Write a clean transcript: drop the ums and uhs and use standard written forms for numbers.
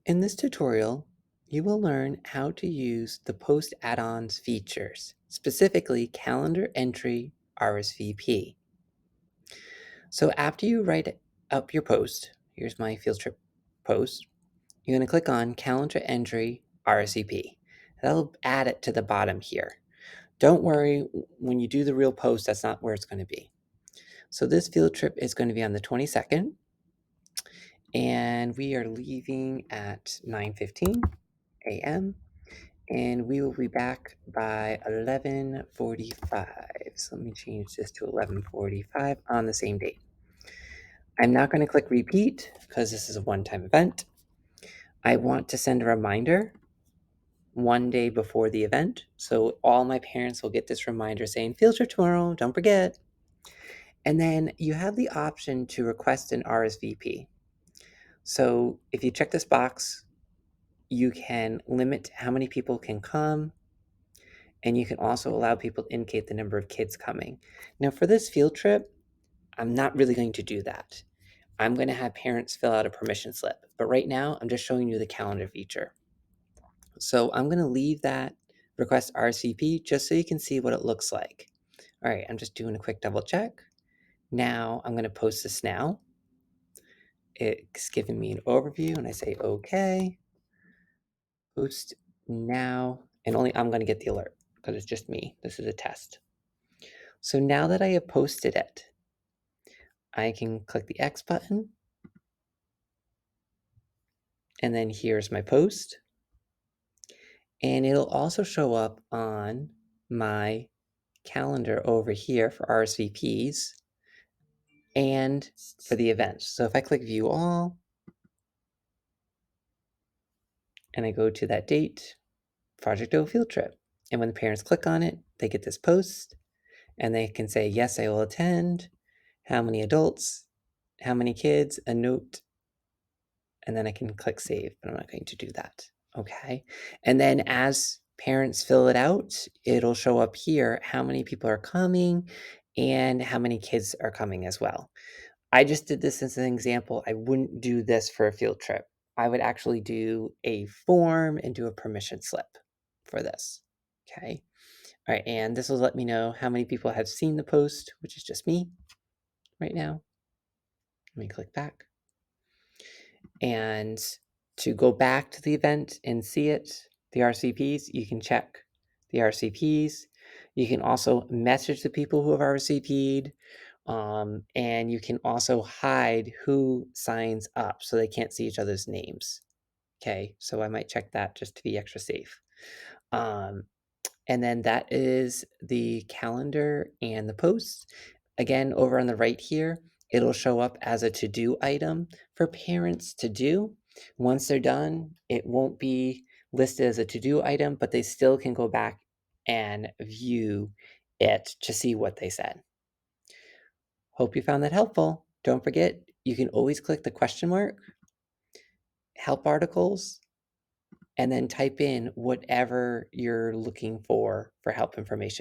In this tutorial, you will learn how to use the Post Add-Ons features, specifically Calendar Entry RSVP. So after you write up your post, here's my field trip post, you're going to click on Calendar Entry RSVP. That'll add it to the bottom here. Don't worry, when you do the real post, that's not where it's going to be. So this field trip is going to be on the 22nd, and we are leaving at 9:15 a.m. and we will be back by 11:45. So let me change this to 11:45 on the same date. I'm not going to click repeat because this is a one-time event. I want to send a reminder one day before the event, so all my parents will get this reminder saying, field trip tomorrow, don't forget. And then you have the option to request an RSVP. So if you check this box, you can limit how many people can come, and you can also allow people to indicate the number of kids coming. Now for this field trip, I'm not really going to do that. I'm going to have parents fill out a permission slip, but right now I'm just showing you the calendar feature. So I'm going to leave that request RSVP just so you can see what it looks like. All right, I'm just doing a quick double check. Now I'm going to post this now. It's giving me an overview and I say, okay, post now, and only I'm going to get the alert because it's just me. This is a test. So now that I have posted it, I can click the X button, and then here's my post. And it'll also show up on my calendar over here for RSVPs and for the events. So if I click view all, and I go to that date, Project O field trip, and when the parents click on it, they get this post, and they can say, yes, I will attend, how many adults, how many kids, a note, and then I can click save, but I'm not going to do that. Okay. And then as parents fill it out, it'll show up here how many people are coming and how many kids are coming as well. I just did this as an example. I wouldn't do this for a field trip. I would actually do a form and do a permission slip for this. Okay. All right. And this will let me know how many people have seen the post, which is just me right now. Let me click back. And to go back to the event and see it, the RCPs, you can check the RCPs. You can also message the people who have RCP'd, and you can also hide who signs up so they can't see each other's names. Okay, so I might check that just to be extra safe. And then that is the calendar and the posts. Again, over on the right here, it'll show up as a to-do item for parents to do. Once they're done, it won't be listed as a to-do item, but they still can go back and view it to see what they said. Hope you found that helpful. Don't forget, you can always click the question mark, help articles, and then type in whatever you're looking for help information.